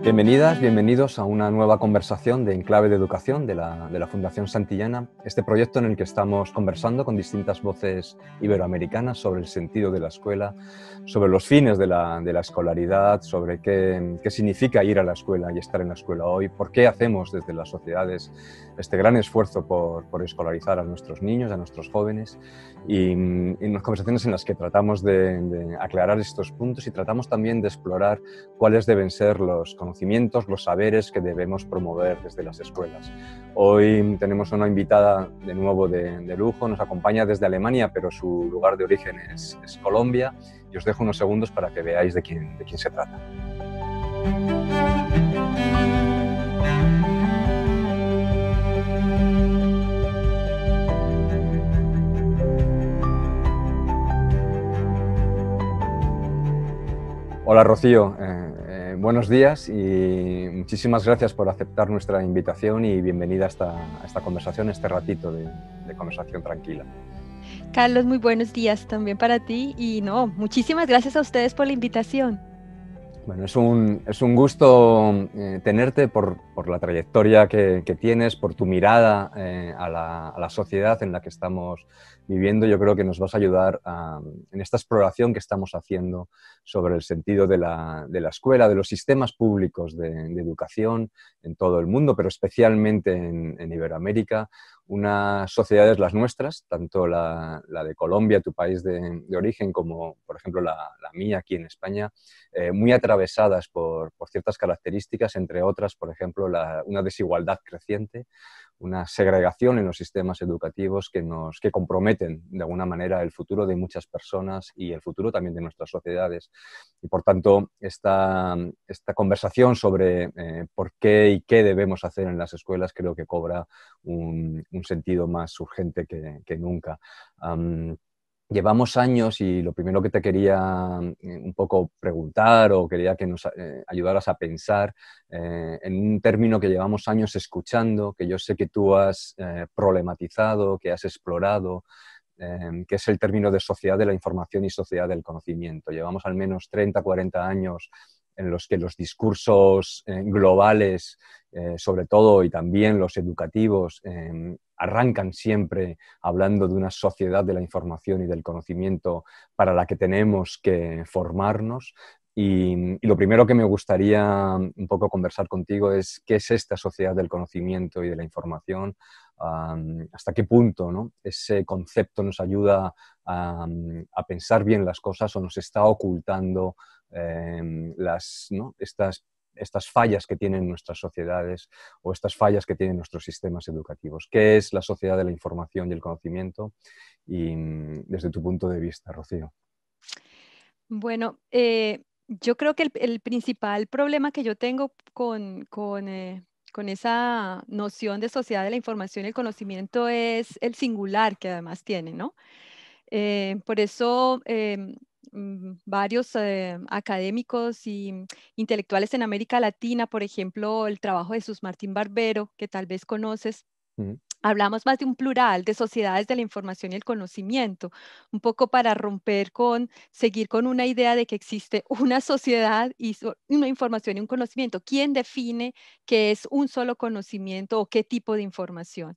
Bienvenidas, bienvenidos a una nueva conversación de Enclave de Educación de la Fundación Santillana, este proyecto en el que estamos conversando con distintas voces iberoamericanas sobre el sentido de la escuela, sobre los fines de la escolaridad, sobre qué significa ir a la escuela y estar en la escuela hoy, por qué hacemos desde las sociedades este gran esfuerzo por escolarizar a nuestros niños, a nuestros jóvenes, y en las conversaciones en las que tratamos de aclarar estos puntos y tratamos también de explorar cuáles deben ser los conocimientos, los saberes que debemos promover desde las escuelas. Hoy tenemos una invitada de nuevo de lujo, nos acompaña desde Alemania, pero su lugar de origen es Colombia, y os dejo unos segundos para que veáis de quién se trata. Hola Rocío, buenos días y muchísimas gracias por aceptar nuestra invitación y bienvenida a esta conversación, este ratito de conversación tranquila. Carlos, muy buenos días también para ti y no, muchísimas gracias a ustedes por la invitación. Bueno, es un gusto tenerte por la trayectoria que tienes, por tu mirada a la sociedad en la que estamos viviendo. Yo creo que nos vas a ayudar en esta exploración que estamos haciendo sobre el sentido de la escuela, de los sistemas públicos de educación en todo el mundo, pero especialmente en Iberoamérica. Unas sociedades, las nuestras, tanto la de Colombia, tu país de origen, como por ejemplo la mía aquí en España, muy atravesadas por ciertas características, entre otras, por ejemplo, una desigualdad creciente, una segregación en los sistemas educativos que comprometen de alguna manera el futuro de muchas personas y el futuro también de nuestras sociedades. Y por tanto, esta conversación sobre por qué y qué debemos hacer en las escuelas creo que cobra un sentido más urgente que nunca. Llevamos años y lo primero que te quería un poco preguntar o quería que nos ayudaras a pensar en un término que llevamos años escuchando, que yo sé que tú has problematizado, que has explorado, que es el término de sociedad de la información y sociedad del conocimiento. Llevamos al menos 30, 40 años en los que los discursos globales, sobre todo, y también los educativos, arrancan siempre hablando de una sociedad de la información y del conocimiento para la que tenemos que formarnos. Y lo primero que me gustaría un poco conversar contigo es qué es esta sociedad del conocimiento y de la información, hasta qué punto, ¿no?, ese concepto nos ayuda a pensar bien las cosas o nos está ocultando ¿no?, estas fallas que tienen nuestras sociedades o estas fallas que tienen nuestros sistemas educativos. ¿Qué es la sociedad de la información y el conocimiento? Y desde tu punto de vista, Rocío. Bueno, yo creo que el principal problema que yo tengo con esa noción de sociedad de la información y el conocimiento es el singular que además tiene, ¿no? Por eso varios académicos y intelectuales en América Latina, por ejemplo, el trabajo de Jesús Martín Barbero, que tal vez conoces, Mm. hablamos más de un plural de sociedades de la información y el conocimiento, un poco para romper seguir con una idea de que existe una sociedad y una información y un conocimiento. ¿Quién define qué es un solo conocimiento o qué tipo de información?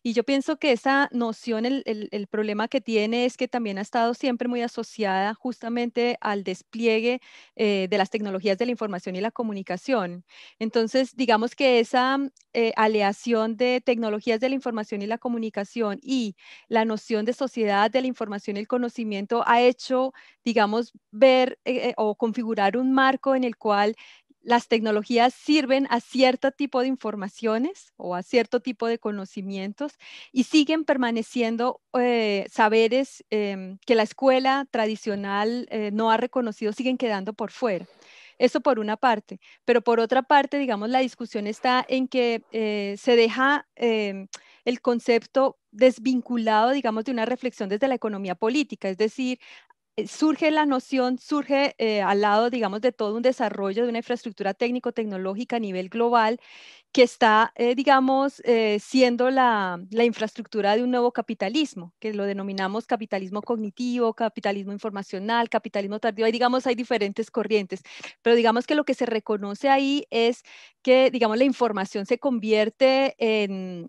Y yo pienso que esa noción, el problema que tiene es que también ha estado siempre muy asociada justamente al despliegue de las tecnologías de la información y la comunicación. Entonces, digamos que esa aleación de tecnologías de la información y la comunicación y la noción de sociedad de la información y el conocimiento ha hecho, digamos, ver o configurar un marco en el cual las tecnologías sirven a cierto tipo de informaciones o a cierto tipo de conocimientos y siguen permaneciendo saberes que la escuela tradicional no ha reconocido, siguen quedando por fuera. Eso por una parte, pero por otra parte, digamos, la discusión está en que se deja el concepto desvinculado, digamos, de una reflexión desde la economía política, es decir, surge la noción, surge al lado, digamos, de todo un desarrollo de una infraestructura técnico-tecnológica a nivel global que está, digamos, siendo la infraestructura de un nuevo capitalismo, que lo denominamos capitalismo cognitivo, capitalismo informacional, capitalismo tardío. Ahí, digamos, hay diferentes corrientes, pero digamos que lo que se reconoce ahí es que, digamos, la información se convierte en,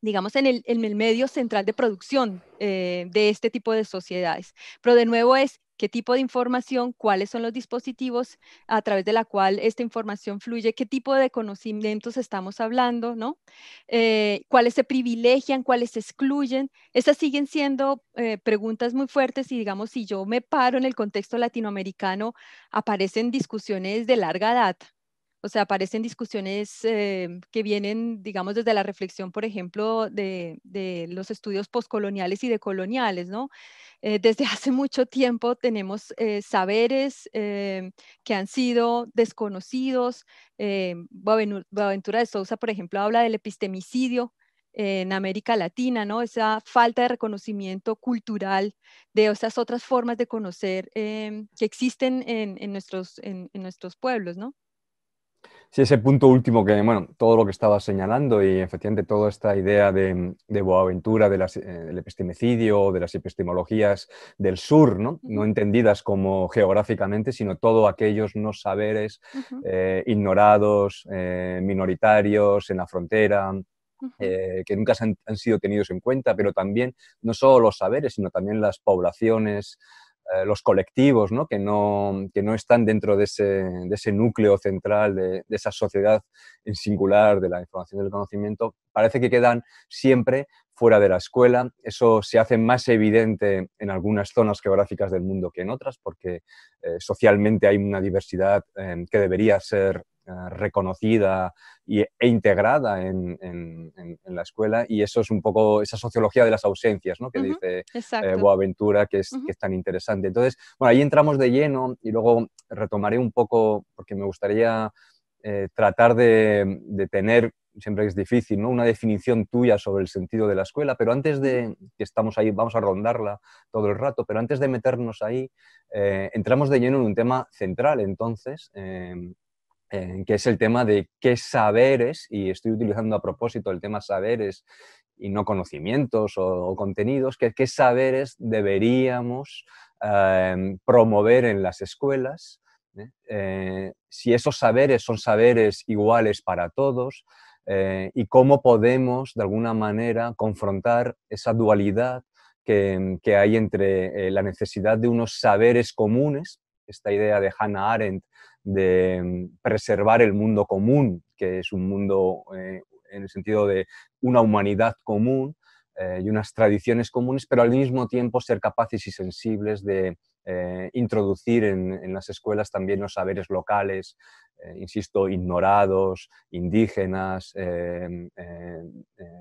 digamos, en el medio central de producción de este tipo de sociedades. Pero de nuevo es qué tipo de información, cuáles son los dispositivos a través de la cual esta información fluye, qué tipo de conocimientos estamos hablando, ¿no? Cuáles se privilegian, cuáles se excluyen. Estas siguen siendo preguntas muy fuertes y, digamos, si yo me paro en el contexto latinoamericano, aparecen discusiones de larga data. O sea, aparecen discusiones que vienen, digamos, desde la reflexión, por ejemplo, de los estudios postcoloniales y decoloniales, ¿no? Desde hace mucho tiempo tenemos saberes que han sido desconocidos. Boaventura de Sousa, por ejemplo, habla del epistemicidio en América Latina, ¿no? Esa falta de reconocimiento cultural de esas otras formas de conocer que existen en nuestros pueblos, ¿no? Sí, ese punto último que, bueno, todo lo que estaba señalando y efectivamente toda esta idea de Boaventura, del epistemicidio, de las epistemologías del sur, ¿no? No Ujú, entendidas como geográficamente, sino todos aquellos no saberes ujú, ignorados, minoritarios, en la frontera, ujú, que nunca han sido tenidos en cuenta, pero también no solo los saberes, sino también las poblaciones, los colectivos, ¿no? Que no están dentro de ese núcleo central, de esa sociedad en singular de la información y del conocimiento, parece que quedan siempre fuera de la escuela. Eso se hace más evidente en algunas zonas geográficas del mundo que en otras, porque socialmente hay una diversidad que debería ser reconocida e integrada en la escuela, y eso es un poco esa sociología de las ausencias, ¿no? Que ujú. dice Exacto. Boaventura, Ujú, que es tan interesante. Entonces, bueno, ahí entramos de lleno y luego retomaré un poco, porque me gustaría tratar de tener, siempre es difícil, ¿no? Una definición tuya sobre el sentido de la escuela, pero antes ujú, de que estamos ahí, vamos a rondarla todo el rato, pero antes de meternos ahí, entramos de lleno en un tema central, entonces, que es el tema de qué saberes, y estoy utilizando a propósito el tema saberes y no conocimientos o contenidos, qué saberes deberíamos promover en las escuelas, ¿eh? Si esos saberes son saberes iguales para todos, y cómo podemos, de alguna manera, confrontar esa dualidad que hay entre la necesidad de unos saberes comunes, esta idea de Hannah Arendt de preservar el mundo común, que es un mundo en el sentido de una humanidad común y unas tradiciones comunes, pero al mismo tiempo ser capaces y sensibles de introducir en las escuelas también los saberes locales, insisto, ignorados, indígenas,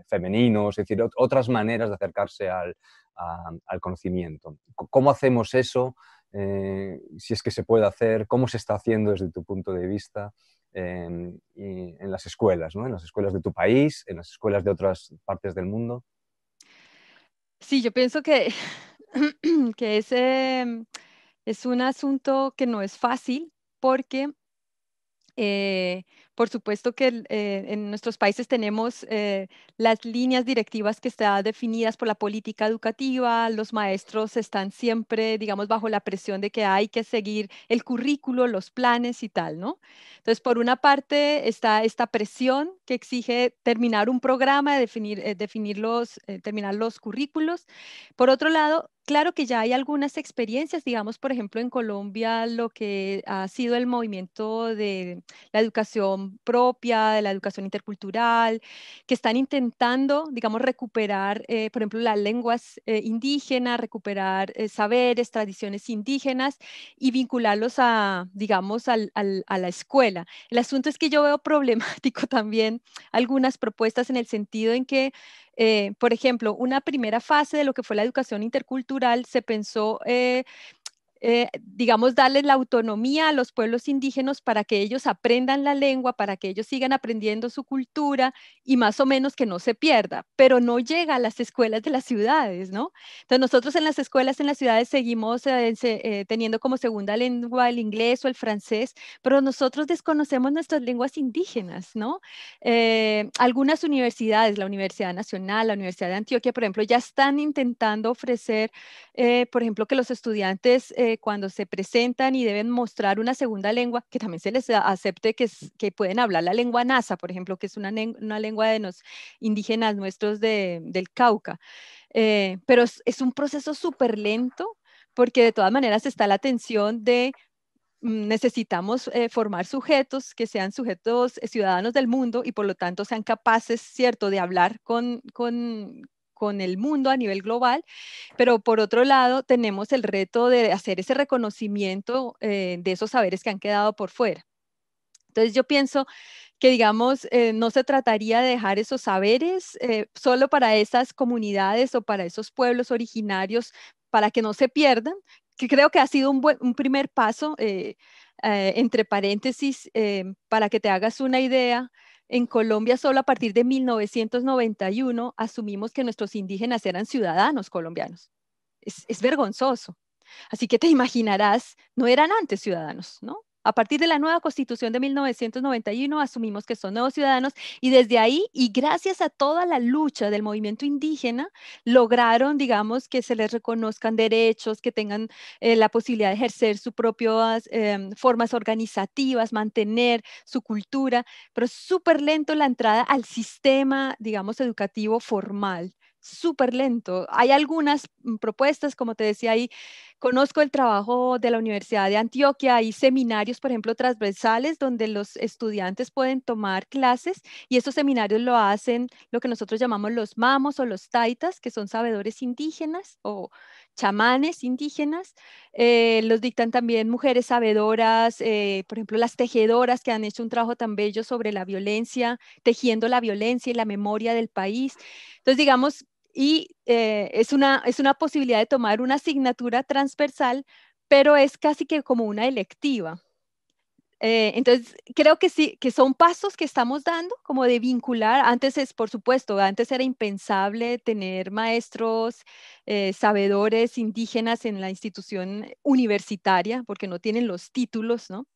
femeninos, es decir, otras maneras de acercarse al conocimiento. ¿Cómo hacemos eso? Si es que se puede hacer, cómo se está haciendo desde tu punto de vista en las escuelas, ¿no? En las escuelas de tu país, en las escuelas de otras partes del mundo. Sí, yo pienso que, que es un asunto que no es fácil porque Eh, por supuesto que en nuestros países tenemos las líneas directivas que están definidas por la política educativa. Los maestros están siempre, digamos, bajo la presión de que hay que seguir el currículo, los planes y tal, ¿no? Entonces, por una parte está esta presión que exige terminar un programa, terminar los currículos. Por otro lado, claro que ya hay algunas experiencias, digamos, por ejemplo, en Colombia, lo que ha sido el movimiento de la educación propia, de la educación intercultural, que están intentando, digamos, recuperar, por ejemplo, las lenguas indígenas, recuperar saberes, tradiciones indígenas y vincularlos a, digamos, a la escuela. El asunto es que yo veo problemático también algunas propuestas en el sentido en que por ejemplo, una primera fase de lo que fue la educación intercultural se pensó digamos, darles la autonomía a los pueblos indígenas para que ellos aprendan la lengua, para que ellos sigan aprendiendo su cultura y más o menos que no se pierda, pero no llega a las escuelas de las ciudades, ¿no? Entonces nosotros en las escuelas en las ciudades seguimos teniendo como segunda lengua el inglés o el francés, pero nosotros desconocemos nuestras lenguas indígenas, ¿no? Algunas universidades, la Universidad Nacional, la Universidad de Antioquia, por ejemplo, ya están intentando ofrecer, por ejemplo, que los estudiantes cuando se presentan y deben mostrar una segunda lengua, que también se les acepte que pueden hablar la lengua nasa, por ejemplo, que es una lengua de los indígenas nuestros del Cauca. Pero es un proceso súper lento porque de todas maneras está la tensión de necesitamos formar sujetos que sean sujetos ciudadanos del mundo y por lo tanto sean capaces, ¿cierto?, de hablar con el mundo a nivel global, pero por otro lado tenemos el reto de hacer ese reconocimiento de esos saberes que han quedado por fuera. Entonces yo pienso que, digamos, no se trataría de dejar esos saberes solo para esas comunidades o para esos pueblos originarios para que no se pierdan, que creo que ha sido un primer paso, entre paréntesis, para que te hagas una idea. En Colombia, solo a partir de 1991 asumimos que nuestros indígenas eran ciudadanos colombianos. Es vergonzoso. Así que te imaginarás, no eran antes ciudadanos, ¿no? A partir de la nueva constitución de 1991 asumimos que son nuevos ciudadanos y desde ahí, y gracias a toda la lucha del movimiento indígena, lograron, digamos, que se les reconozcan derechos, que tengan la posibilidad de ejercer sus propias formas organizativas, mantener su cultura, pero es súper lento la entrada al sistema, digamos, educativo formal. Súper lento. Hay algunas propuestas, como te decía ahí, conozco el trabajo de la Universidad de Antioquia, hay seminarios, por ejemplo, transversales donde los estudiantes pueden tomar clases y esos seminarios lo hacen lo que nosotros llamamos los mamos o los taitas, que son sabedores indígenas o chamanes indígenas. Los dictan también mujeres sabedoras, por ejemplo, las tejedoras que han hecho un trabajo tan bello sobre la violencia, tejiendo la violencia y la memoria del país. Entonces, digamos, es una posibilidad de tomar una asignatura transversal, pero es casi que como una electiva. Entonces, creo que sí, que son pasos que estamos dando, como de vincular. Antes es, por supuesto, antes era impensable tener maestros, sabedores indígenas en la institución universitaria, porque no tienen los títulos, ¿no?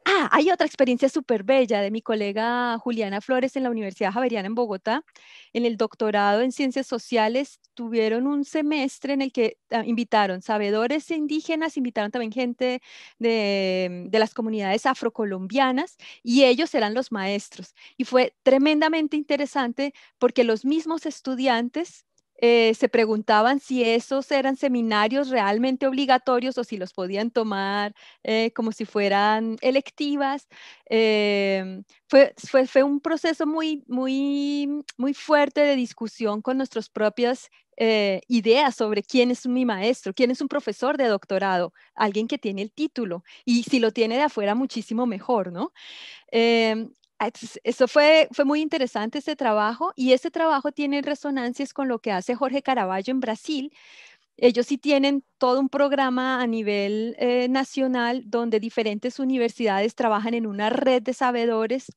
Ah, hay otra experiencia súper bella de mi colega Juliana Flores en la Universidad Javeriana en Bogotá. En el doctorado en Ciencias Sociales tuvieron un semestre en el que invitaron sabedores indígenas, invitaron también gente de las comunidades afrocolombianas y ellos eran los maestros. Y fue tremendamente interesante porque los mismos estudiantes se preguntaban si esos eran seminarios realmente obligatorios o si los podían tomar como si fueran electivas. Fue un proceso muy fuerte de discusión con nuestras propias ideas sobre quién es mi maestro, quién es un profesor de doctorado, alguien que tiene el título y si lo tiene de afuera muchísimo mejor, ¿no? Eso fue muy interesante ese trabajo y ese trabajo tiene resonancias con lo que hace Jorge Caravaggio en Brasil. Ellos sí tienen todo un programa a nivel nacional donde diferentes universidades trabajan en una red de sabedores.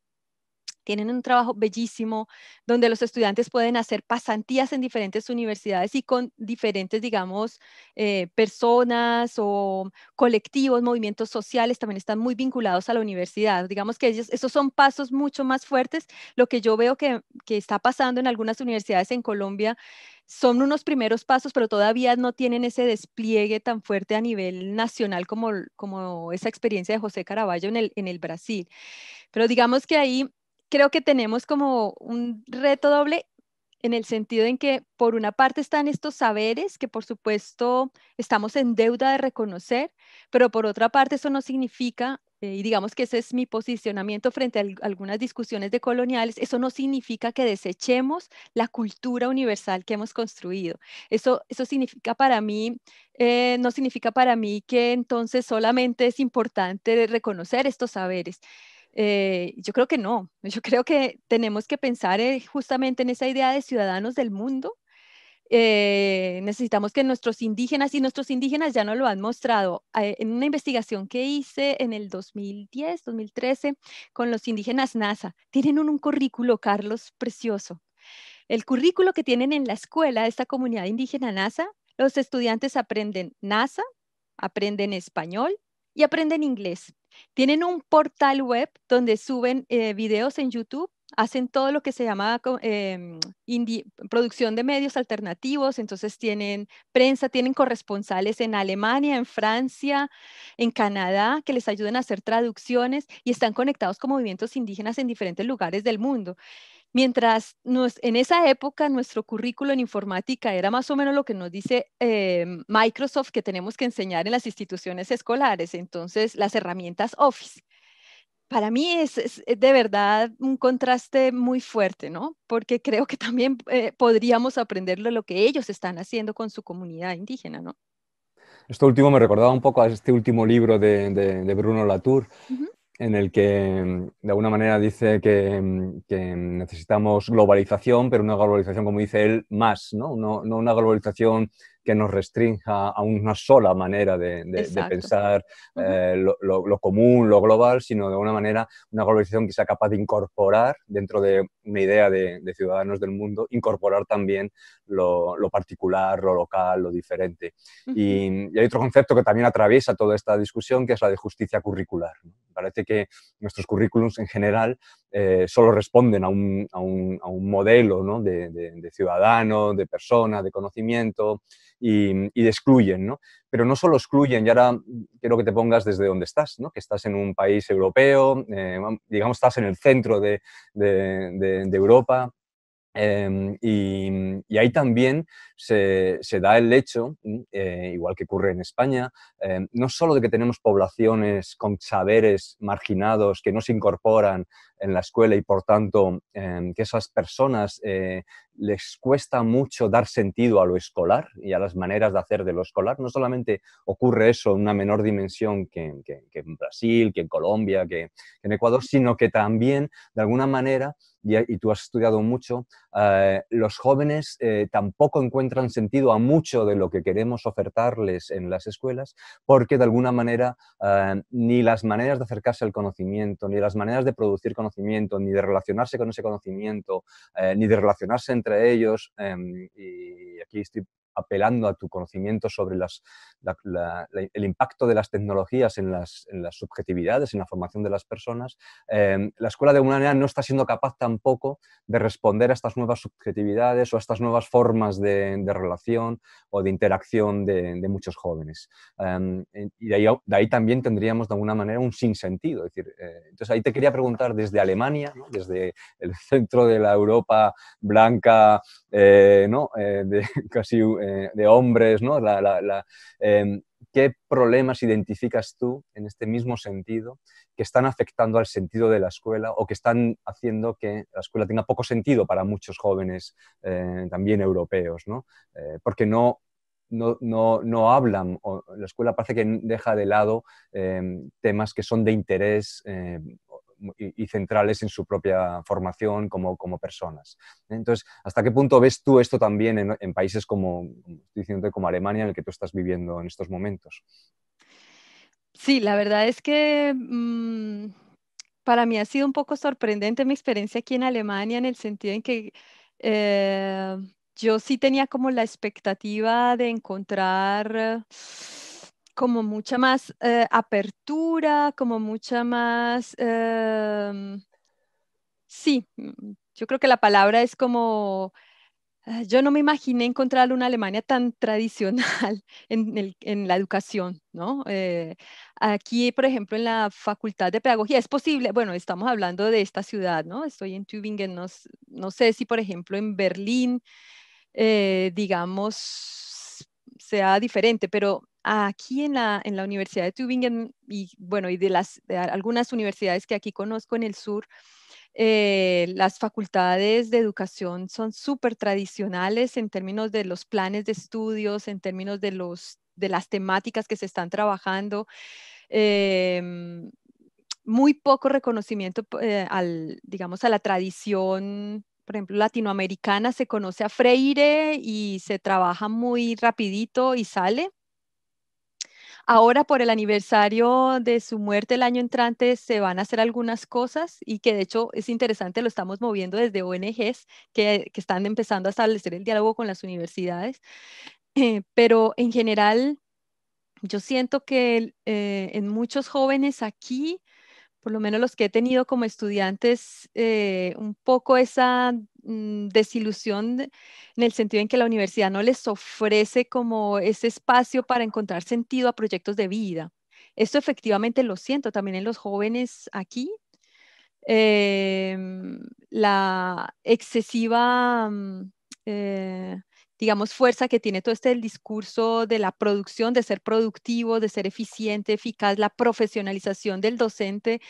Tienen un trabajo bellísimo donde los estudiantes pueden hacer pasantías en diferentes universidades y con diferentes, digamos, personas o colectivos, movimientos sociales también están muy vinculados a la universidad. Digamos que esos son pasos mucho más fuertes. Lo que yo veo que está pasando en algunas universidades en Colombia son unos primeros pasos, pero todavía no tienen ese despliegue tan fuerte a nivel nacional como esa experiencia de José Caraballo en el Brasil. Pero digamos que ahí creo que tenemos como un reto doble en el sentido en que por una parte están estos saberes que por supuesto estamos en deuda de reconocer, pero por otra parte eso no significa, y digamos que ese es mi posicionamiento frente a algunas discusiones de coloniales, eso no significa que desechemos la cultura universal que hemos construido. Eso significa para mí, no significa para mí que entonces solamente es importante reconocer estos saberes. Yo creo que no, yo creo que tenemos que pensar justamente en esa idea de ciudadanos del mundo necesitamos que nuestros indígenas, y nuestros indígenas ya nos lo han mostrado, en una investigación que hice en el 2010, 2013, con los indígenas NASA, tienen un currículo, Carlos, precioso. El currículo que tienen en la escuela de esta comunidad indígena NASA, los estudiantes aprenden NASA, aprenden español y aprenden inglés. Tienen un portal web donde suben videos en YouTube, hacen todo lo que se llama producción de medios alternativos, entonces tienen prensa, tienen corresponsales en Alemania, en Francia, en Canadá, que les ayudan a hacer traducciones y están conectados con movimientos indígenas en diferentes lugares del mundo. Mientras en esa época nuestro currículo en informática era más o menos lo que nos dice Microsoft que tenemos que enseñar en las instituciones escolares, entonces las herramientas Office. Para mí es de verdad un contraste muy fuerte, ¿no? Porque creo que también podríamos aprenderlo lo que ellos están haciendo con su comunidad indígena, ¿no? Esto último me recordaba un poco a este último libro de Bruno Latour, Ujú, en el que de alguna manera dice que necesitamos globalización, pero una globalización, como dice él, más, ¿no? No una globalización que nos restrinja a una sola manera de exacto. pensar Ujú, lo común, lo global, sino de alguna manera una globalización que sea capaz de incorporar dentro de una idea de ciudadanos del mundo, incorporar también lo particular, lo local, lo diferente. ujú, Y hay otro concepto que también atraviesa toda esta discusión, que es la de justicia curricular, ¿no? Parece que nuestros currículums en general solo responden a un modelo, ¿no? de ciudadano, de persona, de conocimiento y excluyen, ¿no? Pero no solo excluyen, y ahora quiero que te pongas desde donde estás, ¿no? Que estás en un país europeo, digamos, estás en el centro de Europa, y ahí también se da el hecho, igual que ocurre en España, no solo de que tenemos poblaciones con saberes marginados que no se incorporan en la escuela y por tanto que esas personas les cuesta mucho dar sentido a lo escolar y a las maneras de hacer de lo escolar. No solamente ocurre eso en una menor dimensión que en Brasil, que en Colombia, que en Ecuador, sino que también, de alguna manera, y tú has estudiado mucho, los jóvenes tampoco encuentran sentido a mucho de lo que queremos ofertarles en las escuelas, porque de alguna manera ni las maneras de acercarse al conocimiento, ni las maneras de producir conocimiento, ni de relacionarse con ese conocimiento, ni de relacionarse entre ellos, y aquí estoy apelando a tu conocimiento sobre el impacto de las tecnologías en las subjetividades, en la formación de las personas, la escuela de alguna manera no está siendo capaz tampoco de responder a estas nuevas subjetividades o a estas nuevas formas de relación o de interacción de muchos jóvenes. Y de ahí también tendríamos de alguna manera un sinsentido. Es decir, entonces ahí te quería preguntar desde Alemania, ¿no? Desde el centro de la Europa blanca, ¿no? Casi de hombres, ¿no? ¿Qué problemas identificas tú en este mismo sentido que están afectando al sentido de la escuela o que están haciendo que la escuela tenga poco sentido para muchos jóvenes también europeos, ¿no? Porque no hablan, o la escuela parece que deja de lado temas que son de interés y centrales en su propia formación como personas. Entonces, ¿hasta qué punto ves tú esto también en países como, estoy diciendo, como Alemania, en el que tú estás viviendo en estos momentos? sí, la verdad es que para mí ha sido un poco sorprendente mi experiencia aquí en Alemania en el sentido en que eh, yo sí tenía como la expectativa de encontrar como mucha más apertura, como mucha más, sí, yo creo que la palabra es como yo no me imaginé encontrar una Alemania tan tradicional en la educación, ¿no? Aquí, por ejemplo, en la Facultad de Pedagogía, es posible, bueno, estamos hablando de esta ciudad, ¿no? Estoy en Tübingen, no sé si, por ejemplo, en Berlín, digamos, sea diferente, pero aquí en la Universidad de Tübingen y, bueno, y de algunas universidades que aquí conozco en el sur, las facultades de educación son súper tradicionales en términos de los planes de estudios, en términos de las temáticas que se están trabajando. Muy poco reconocimiento digamos, a la tradición, por ejemplo, latinoamericana, se conoce a Freire y se trabaja muy rapidito y sale. Ahora por el aniversario de su muerte el año entrante se van a hacer algunas cosas y que de hecho es interesante, lo estamos moviendo desde ONGs que están empezando a establecer el diálogo con las universidades. Pero en general yo siento que en muchos jóvenes aquí, por lo menos los que he tenido como estudiantes, un poco esa desilusión en el sentido en que la universidad no les ofrece como ese espacio para encontrar sentido a proyectos de vida. Esto efectivamente lo siento también en los jóvenes aquí. La excesiva, eh, digamos, fuerza que tiene todo este el discurso de la producción, de ser productivo, de ser eficiente, eficaz, la profesionalización del docente,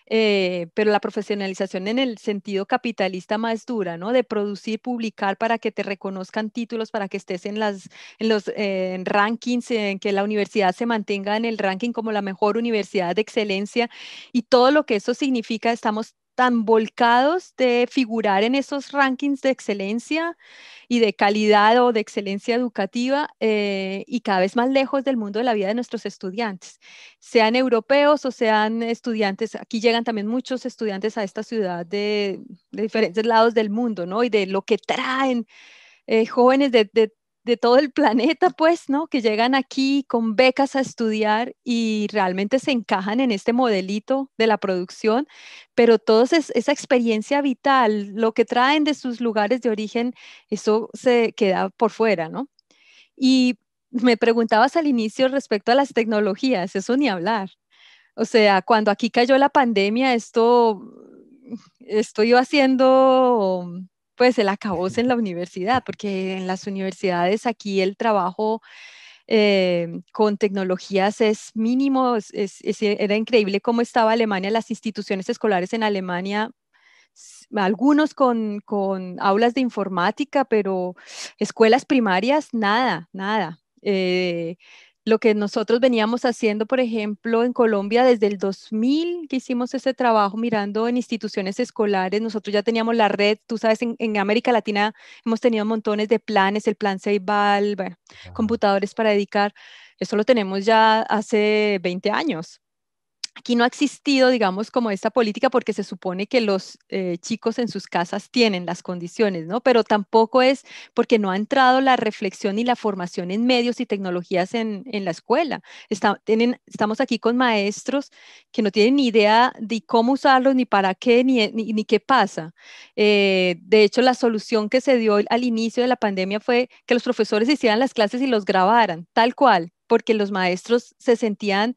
pero la profesionalización en el sentido capitalista más dura, ¿no? De producir, publicar para que te reconozcan títulos, para que estés en los en rankings, en que la universidad se mantenga en el ranking como la mejor universidad de excelencia y todo lo que eso significa. Estamos tan volcados de figurar en esos rankings de excelencia y de calidad o de excelencia educativa, y cada vez más lejos del mundo de la vida de nuestros estudiantes, sean europeos o sean estudiantes. Aquí llegan también muchos estudiantes a esta ciudad de diferentes lados del mundo, ¿no? Y de lo que traen jóvenes de todo el planeta, pues, ¿no? Que llegan aquí con becas a estudiar y realmente se encajan en este modelito de la producción, pero toda esa experiencia vital, lo que traen de sus lugares de origen, eso se queda por fuera, ¿no? Y me preguntabas al inicio respecto a las tecnologías, eso ni hablar. O sea, cuando aquí cayó la pandemia, esto iba haciendo pues el acabose en la universidad, porque en las universidades aquí el trabajo con tecnologías es mínimo. Era increíble cómo estaba Alemania, las instituciones escolares en Alemania, algunos con aulas de informática, pero escuelas primarias, nada, nada. Lo que nosotros veníamos haciendo, por ejemplo, en Colombia desde el 2000, que hicimos ese trabajo mirando en instituciones escolares, nosotros ya teníamos la red. Tú sabes, en América Latina hemos tenido montones de planes, el plan Ceibal, bueno, Ajá. computadores para dedicar. Eso lo tenemos ya hace 20 años. Aquí no ha existido, digamos, como esta política porque se supone que los chicos en sus casas tienen las condiciones, ¿no? Pero tampoco es porque no ha entrado la reflexión y la formación en medios y tecnologías en la escuela. Estamos aquí con maestros que no tienen ni idea de cómo usarlos, ni para qué, ni qué pasa. De hecho, la solución que se dio al inicio de la pandemia fue que los profesores hicieran las clases y los grabaran, tal cual, porque los maestros se sentían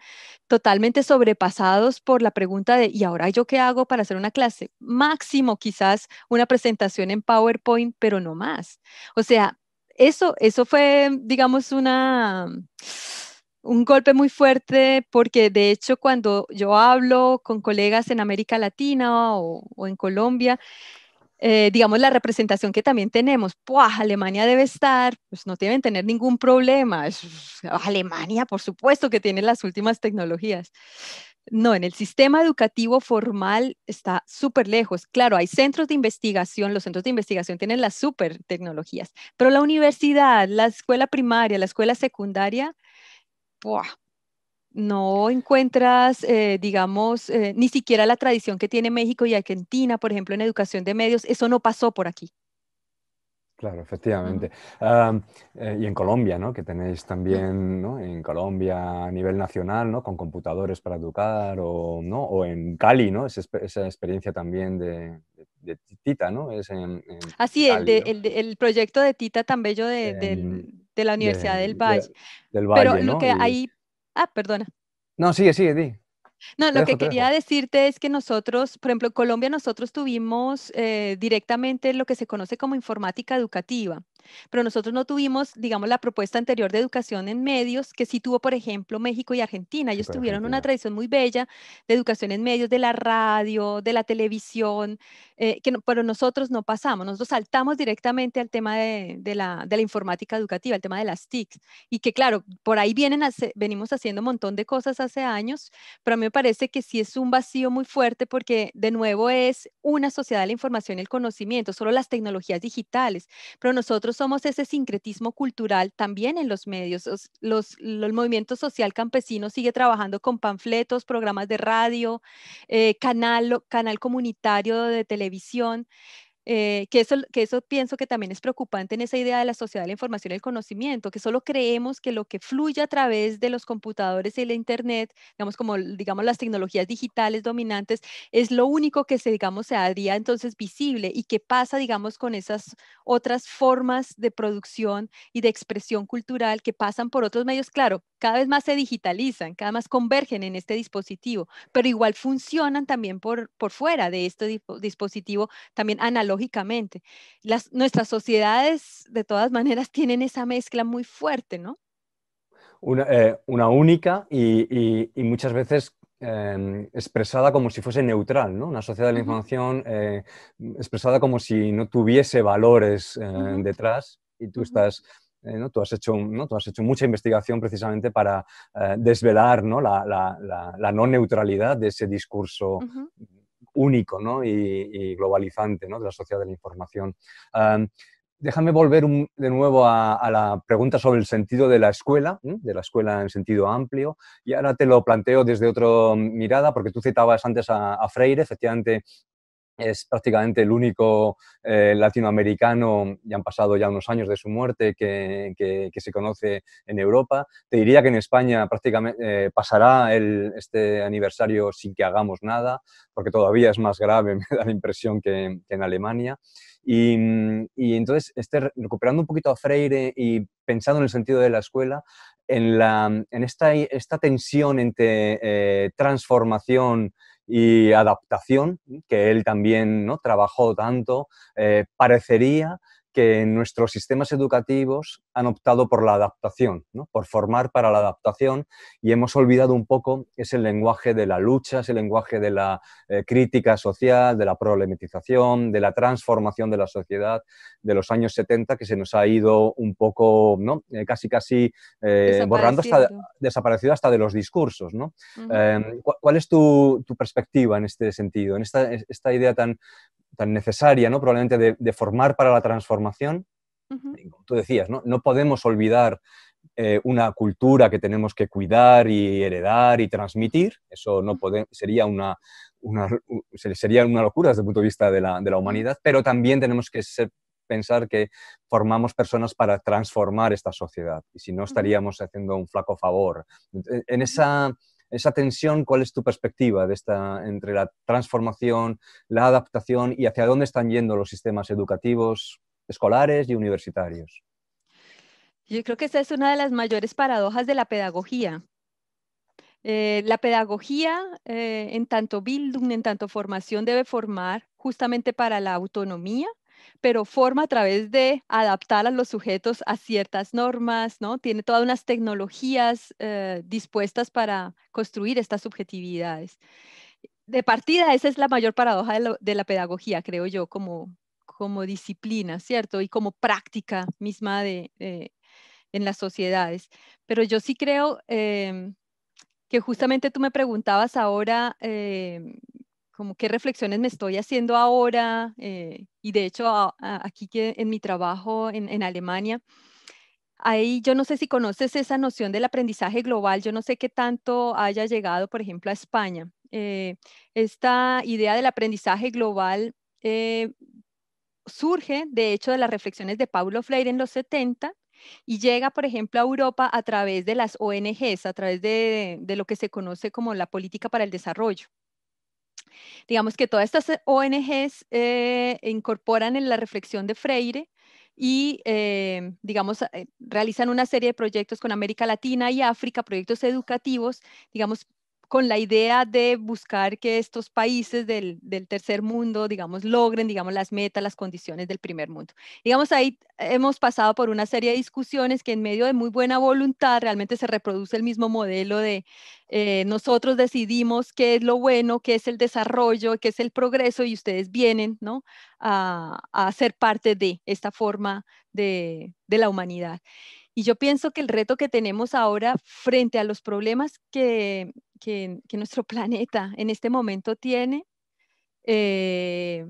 totalmente sobrepasados por la pregunta de, ¿y ahora yo qué hago para hacer una clase? Máximo quizás una presentación en PowerPoint, pero no más. O sea, eso fue, digamos, un golpe muy fuerte porque de hecho cuando yo hablo con colegas en América Latina o en Colombia, digamos, la representación que también tenemos, ¡puah! Alemania debe estar, pues no deben tener ningún problema. Alemania, por supuesto que tiene las últimas tecnologías. No, en el sistema educativo formal está súper lejos. Claro, hay centros de investigación, los centros de investigación tienen las súper tecnologías, pero la universidad, la escuela primaria, la escuela secundaria, ¡buah! No encuentras, digamos, ni siquiera la tradición que tiene México y Argentina, por ejemplo, en educación de medios. Eso no pasó por aquí. Claro, Ujú. efectivamente. Y en Colombia, ¿no? Que tenéis Mm. también, ¿no? En Colombia a nivel nacional, ¿no? Con computadores para educar, o, ¿no? O en Cali, ¿no? Esa experiencia también de Tita, ¿no? Es en Así, Cali, ¿no? el proyecto de Tita tan bello Em, de la de- Universidad del de- Valle. del Pero Valle, lo ¿no? que hay, perdona. No, sigue, sigue, di. No, Te lo que dejo, te quería dejo. decirte es que nosotros, por ejemplo, en Colombia nosotros tuvimos directamente lo que se conoce como informática educativa. pero nosotros no tuvimos, digamos, la propuesta anterior de educación en medios que sí tuvo, por ejemplo, México y Argentina. Sí, Ellos por tuvieron una Argentina. tradición muy bella de educación en medios, de la radio, de la televisión, pero nosotros no pasamos, nosotros saltamos directamente al tema de la informática educativa, el tema de las TICs, y que claro, por ahí venimos haciendo un montón de cosas hace años, pero a mí me parece que sí es un vacío muy fuerte porque de nuevo es una sociedad de la información y el conocimiento, solo las tecnologías digitales, pero nosotros somos ese sincretismo cultural también en los medios. El movimiento social campesino sigue trabajando con panfletos, programas de radio, canal comunitario de televisión. Que eso pienso que también es preocupante en esa idea de la sociedad de la información y el conocimiento, que solo creemos que lo que fluye a través de los computadores y la internet, digamos como digamos las tecnologías digitales dominantes, es lo único que digamos, se haría entonces visible y qué pasa, digamos, con esas otras formas de producción y de expresión cultural que pasan por otros medios. Claro, cada vez más se digitalizan, cada vez más convergen en este dispositivo, pero igual funcionan también por fuera de este dispositivo también analógicamente. Nuestras sociedades, de todas maneras, tienen esa mezcla muy fuerte, ¿no? Una única y muchas veces expresada como si fuese neutral, ¿no? Una sociedad de la Ujú, información expresada como si no tuviese valores ujú, detrás y tú ujú, estás... ¿no? Tú has hecho, ¿no? Tú has hecho mucha investigación precisamente para desvelar, ¿no? La no neutralidad de ese discurso ujú. único, ¿no? Y globalizante, ¿no? De la sociedad de la información. Um, Déjame volver de nuevo a la pregunta sobre el sentido de la escuela, ¿eh? De la escuela en sentido amplio, y ahora te lo planteo desde otra mirada, porque tú citabas antes a Freire, efectivamente es prácticamente el único latinoamericano, ya han pasado ya unos años de su muerte, que se conoce en Europa. Te diría que en España prácticamente pasará este aniversario sin que hagamos nada, porque todavía es más grave, me da la impresión, que en Alemania. Y entonces, recuperando un poquito a Freire y pensando en el sentido de la escuela, en esta tensión entre transformación y adaptación, que él también, ¿no? Trabajó tanto, parecería que nuestros sistemas educativos han optado por la adaptación, ¿no? Por formar para la adaptación, y hemos olvidado un poco ese lenguaje de la lucha, ese lenguaje de la crítica social, de la problematización, de la transformación de la sociedad de los años 70, que se nos ha ido un poco, ¿no? Casi borrando, hasta Desapareciendo. desaparecido hasta de los discursos, ¿no? Ujú, ¿Cuál es tu perspectiva en este sentido, en esta idea tan necesaria, ¿no? Probablemente de formar para la transformación? ujú, Como tú decías, ¿no? No podemos olvidar una cultura que tenemos que cuidar y heredar y ujú, transmitir. Eso no ujú, una, sería una locura desde el punto de vista de la ujú, humanidad, pero también tenemos que pensar que formamos personas para transformar esta sociedad, y si no ujú, estaríamos haciendo un flaco favor. En ujú. esa tensión, ¿cuál es tu perspectiva entre la transformación, la adaptación y hacia dónde están yendo los sistemas educativos escolares y universitarios? Yo creo que esa es una de las mayores paradojas de la pedagogía. La pedagogía, en tanto Bildung, en tanto formación, debe formar justamente para la autonomía, pero forma a través de adaptar a los sujetos a ciertas normas, ¿no? Tiene todas unas tecnologías dispuestas para construir estas subjetividades. De partida, esa es la mayor paradoja de la pedagogía, creo yo, como disciplina, ¿cierto? Y como práctica misma en las sociedades. Pero yo sí creo que justamente tú me preguntabas ahora, como qué reflexiones me estoy haciendo ahora, y de hecho aquí que en mi trabajo en Alemania, ahí yo no sé si conoces esa noción del aprendizaje global, yo no sé qué tanto haya llegado, por ejemplo, a España. Esta idea del aprendizaje global surge, de hecho, de las reflexiones de Paulo Freire en los 70 y llega, por ejemplo, a Europa a través de las ONGs, a través de lo que se conoce como la política para el desarrollo. Digamos que todas estas ONGs incorporan en la reflexión de Freire y, digamos, realizan una serie de proyectos con América Latina y África, proyectos educativos, digamos, con la idea de buscar que estos países del tercer mundo, digamos, logren, digamos, las metas, las condiciones del primer mundo. Digamos, ahí hemos pasado por una serie de discusiones que en medio de muy buena voluntad realmente se reproduce el mismo modelo de nosotros decidimos qué es lo bueno, qué es el desarrollo, qué es el progreso y ustedes vienen, ¿no? a ser parte de esta forma de la humanidad. Y yo pienso que el reto que tenemos ahora frente a los problemas que nuestro planeta en este momento tiene, eh,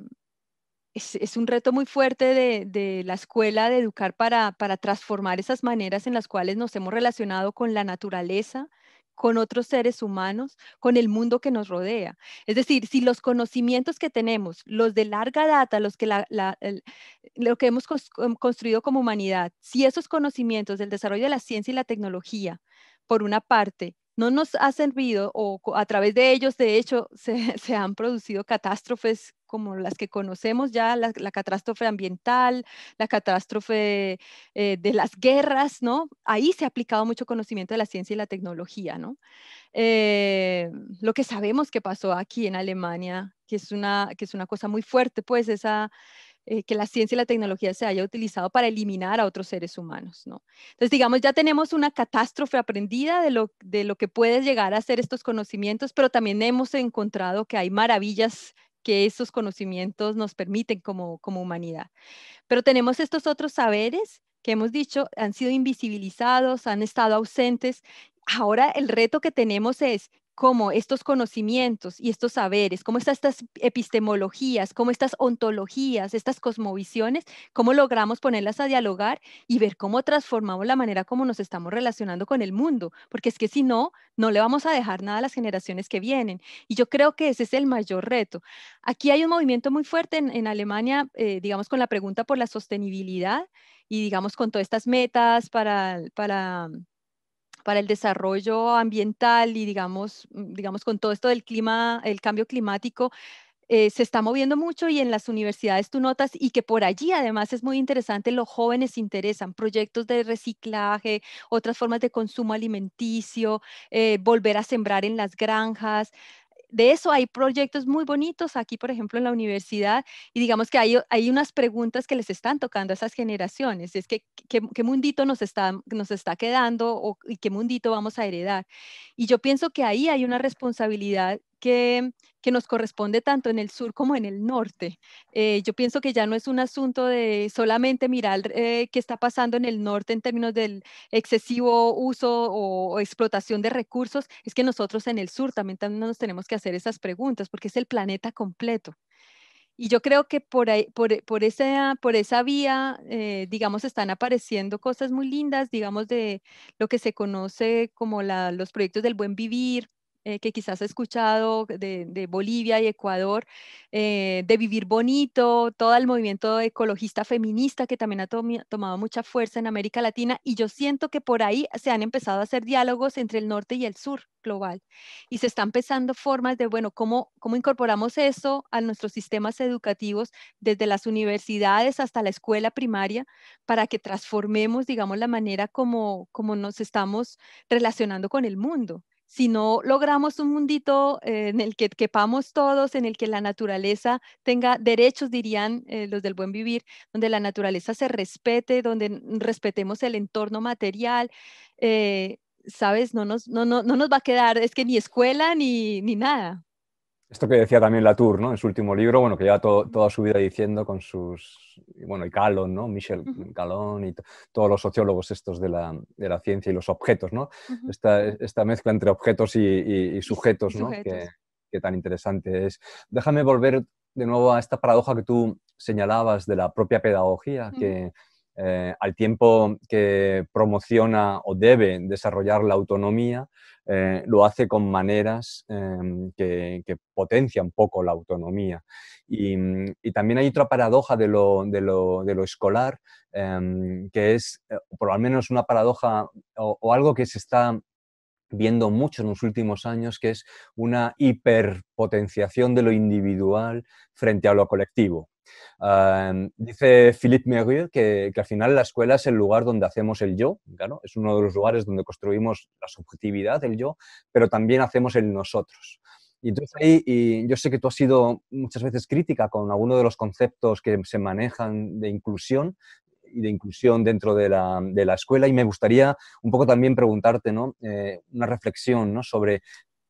es un reto muy fuerte de la escuela de educar para transformar esas maneras en las cuales nos hemos relacionado con la naturaleza, con otros seres humanos, con el mundo que nos rodea. Es decir, si los conocimientos que tenemos, los de larga data, los que lo que hemos construido como humanidad, si esos conocimientos del desarrollo de la ciencia y la tecnología, por una parte, no nos ha servido o a través de ellos, de hecho, se han producido catástrofes como las que conocemos ya, la catástrofe ambiental, la catástrofe de las guerras, ¿no? Ahí se ha aplicado mucho conocimiento de la ciencia y la tecnología, ¿no? Eh, lo que sabemos que pasó aquí en Alemania, que es una cosa muy fuerte, pues esa que la ciencia y la tecnología se haya utilizado para eliminar a otros seres humanos, ¿no? Entonces, digamos, ya tenemos una catástrofe aprendida de lo que puede llegar a ser estos conocimientos, pero también hemos encontrado que hay maravillas que esos conocimientos nos permiten como humanidad. Pero tenemos estos otros saberes que hemos dicho han sido invisibilizados, han estado ausentes. Ahora el reto que tenemos es cómo estos conocimientos y estos saberes, cómo estas epistemologías, cómo estas ontologías, estas cosmovisiones, cómo logramos ponerlas a dialogar y ver cómo transformamos la manera como nos estamos relacionando con el mundo, porque es que si no, no le vamos a dejar nada a las generaciones que vienen. Y yo creo que ese es el mayor reto. Aquí hay un movimiento muy fuerte en Alemania, digamos, con la pregunta por la sostenibilidad y, digamos, con todas estas metas para el desarrollo ambiental y, digamos, con todo esto del clima, el cambio climático, se está moviendo mucho y en las universidades tú notas y que por allí además es muy interesante, los jóvenes se interesan, proyectos de reciclaje, otras formas de consumo alimenticio, volver a sembrar en las granjas, de eso hay proyectos muy bonitos aquí, por ejemplo, en la universidad, y digamos que hay unas preguntas que les están tocando a esas generaciones, es que qué mundito nos está quedando y qué mundito vamos a heredar. Y yo pienso que ahí hay una responsabilidad que nos corresponde tanto en el sur como en el norte. Yo pienso que ya no es un asunto de solamente mirar qué está pasando en el norte en términos del excesivo uso o explotación de recursos, es que nosotros en el sur también nos tenemos que hacer esas preguntas porque es el planeta completo. Y yo creo que por ahí, por esa vía, digamos, están apareciendo cosas muy lindas, digamos, de lo que se conoce como los proyectos del buen vivir, que quizás has escuchado de Bolivia y Ecuador, de vivir bonito, todo el movimiento ecologista feminista que también ha tomado mucha fuerza en América Latina. Y yo siento que por ahí se han empezado a hacer diálogos entre el norte y el sur global y se están pensando formas de, bueno, cómo incorporamos eso a nuestros sistemas educativos desde las universidades hasta la escuela primaria para que transformemos, digamos, la manera como nos estamos relacionando con el mundo. Si no logramos un mundito en el que quepamos todos, en el que la naturaleza tenga derechos, dirían los del buen vivir, donde la naturaleza se respete, donde respetemos el entorno material, eh, ¿sabes? No nos va a quedar, es que ni escuela ni nada. Esto que decía también Latour, ¿no? En su último libro, bueno, que lleva toda su vida diciendo con sus, bueno, y Calon, ¿no? Michel Ujú, Calon y todos los sociólogos estos de la ciencia y los objetos, ¿no? ujú. Esta mezcla entre objetos y Y sujetos, ¿no? sujetos. Que tan interesante es. Déjame volver de nuevo a esta paradoja que tú señalabas de la propia pedagogía, Ujú. que al tiempo que promociona o debe desarrollar la autonomía, lo hace con maneras que potencian poco la autonomía. Y también hay otra paradoja de lo escolar, que es, por lo menos una paradoja o algo que se está viendo mucho en los últimos años, que es una hiperpotenciación de lo individual frente a lo colectivo. Dice Philippe Merieux que al final la escuela es el lugar donde hacemos el yo, claro, es uno de los lugares donde construimos la subjetividad, el yo, pero también hacemos el nosotros. Y entonces ahí, y yo sé que tú has sido muchas veces crítica con algunos de los conceptos que se manejan de inclusión y de inclusión dentro de la escuela, y me gustaría un poco también preguntarte, ¿no? Una reflexión, ¿no? Sobre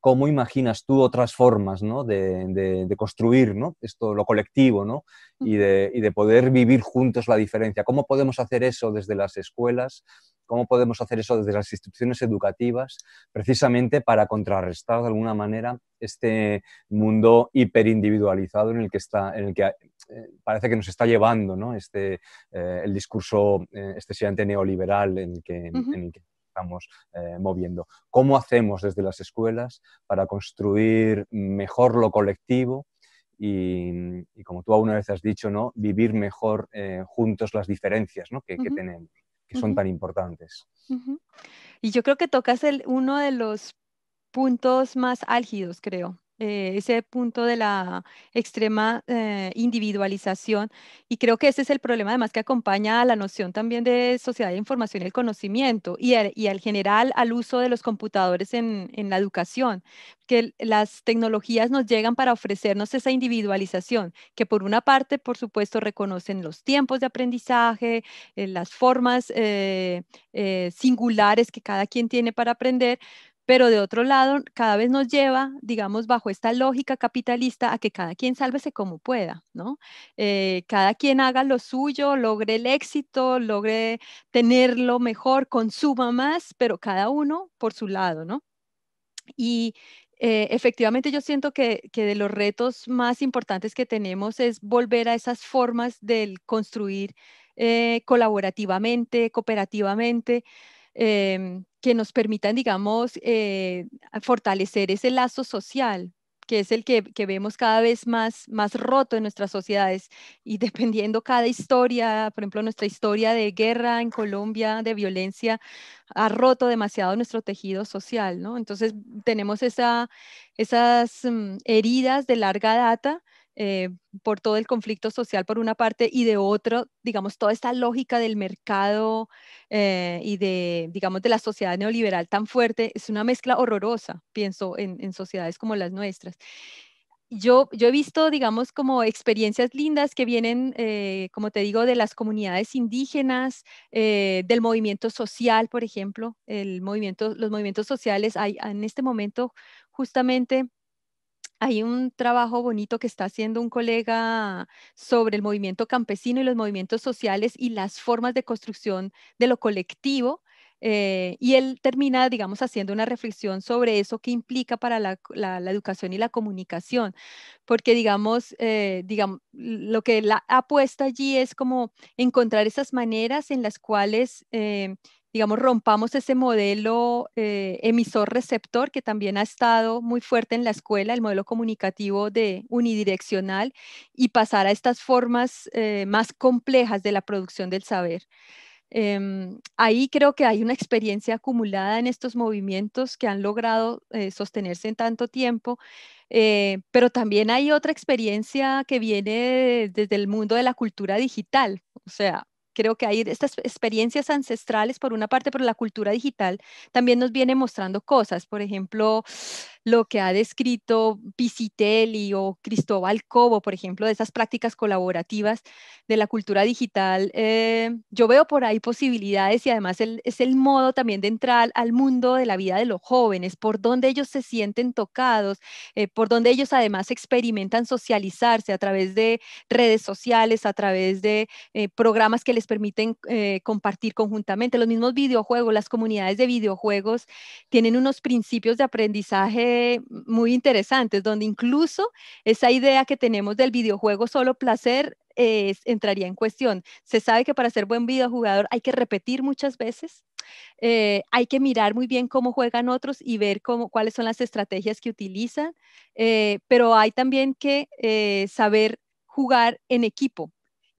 cómo imaginas tú otras formas, ¿no? De construir, ¿no? Esto, lo colectivo, ¿no? Ujú, Y de poder vivir juntos la diferencia. ¿Cómo podemos hacer eso desde las escuelas? ¿Cómo podemos hacer eso desde las instituciones educativas? Precisamente para contrarrestar de alguna manera este mundo hiperindividualizado en el que está, en el que parece que nos está llevando, ¿no? El discurso excesivamente neoliberal ujú, en el que estamos moviendo. ¿Cómo hacemos desde las escuelas para construir mejor lo colectivo y como tú alguna vez has dicho, ¿no? Vivir mejor juntos las diferencias, ¿no? Que ujú, tenemos, que son ujú, tan importantes? ujú. Y yo creo que tocas uno de los puntos más álgidos, creo. Ese punto de la extrema individualización. Y creo que ese es el problema, además, que acompaña a la noción también de sociedad de información y el conocimiento y al general al uso de los computadores en la educación, que las tecnologías nos llegan para ofrecernos esa individualización, que por una parte, por supuesto, reconocen los tiempos de aprendizaje, las formas singulares que cada quien tiene para aprender, pero de otro lado, cada vez nos lleva, digamos, bajo esta lógica capitalista a que cada quien sálvese como pueda, ¿no? Cada quien haga lo suyo, logre el éxito, logre tenerlo mejor, consuma más, pero cada uno por su lado, ¿no? Y efectivamente yo siento que de los retos más importantes que tenemos es volver a esas formas del construir colaborativamente, cooperativamente, que nos permitan, digamos, fortalecer ese lazo social, que es el que vemos cada vez más roto en nuestras sociedades. Y dependiendo cada historia, por ejemplo, nuestra historia de guerra en Colombia, de violencia, ha roto demasiado nuestro tejido social, ¿no? Entonces tenemos esas heridas de larga data eh, por todo el conflicto social por una parte y de otro, digamos, toda esta lógica del mercado y de, digamos, de la sociedad neoliberal tan fuerte, es una mezcla horrorosa, pienso, en sociedades como las nuestras. Yo he visto, digamos, como experiencias lindas que vienen, como te digo, de las comunidades indígenas, del movimiento social, por ejemplo, los movimientos sociales. Hay, en este momento, justamente, hay un trabajo bonito que está haciendo un colega sobre el movimiento campesino y los movimientos sociales y las formas de construcción de lo colectivo. Y él termina, digamos, haciendo una reflexión sobre eso que implica para la educación y la comunicación, porque, digamos, lo que la apuesta allí es como encontrar esas maneras en las cuales digamos, rompamos ese modelo emisor-receptor que también ha estado muy fuerte en la escuela, el modelo comunicativo de unidireccional, y pasar a estas formas más complejas de la producción del saber. Ahí creo que hay una experiencia acumulada en estos movimientos que han logrado sostenerse en tanto tiempo, pero también hay otra experiencia que viene desde el mundo de la cultura digital. O sea, creo que hay estas experiencias ancestrales por una parte, pero la cultura digital también nos viene mostrando cosas. Por ejemplo, lo que ha descrito Pisitelli o Cristóbal Cobo, por ejemplo, de esas prácticas colaborativas de la cultura digital. Yo veo por ahí posibilidades y además es el modo también de entrar al mundo de la vida de los jóvenes, por donde ellos se sienten tocados, por donde ellos además experimentan socializarse a través de redes sociales, a través de programas que les permiten compartir conjuntamente. Los mismos videojuegos, las comunidades de videojuegos tienen unos principios de aprendizaje muy interesantes, donde incluso esa idea que tenemos del videojuego solo placer entraría en cuestión. Se sabe que para ser buen videojugador hay que repetir muchas veces, hay que mirar muy bien cómo juegan otros y ver cuáles son las estrategias que utilizan, pero hay también que saber jugar en equipo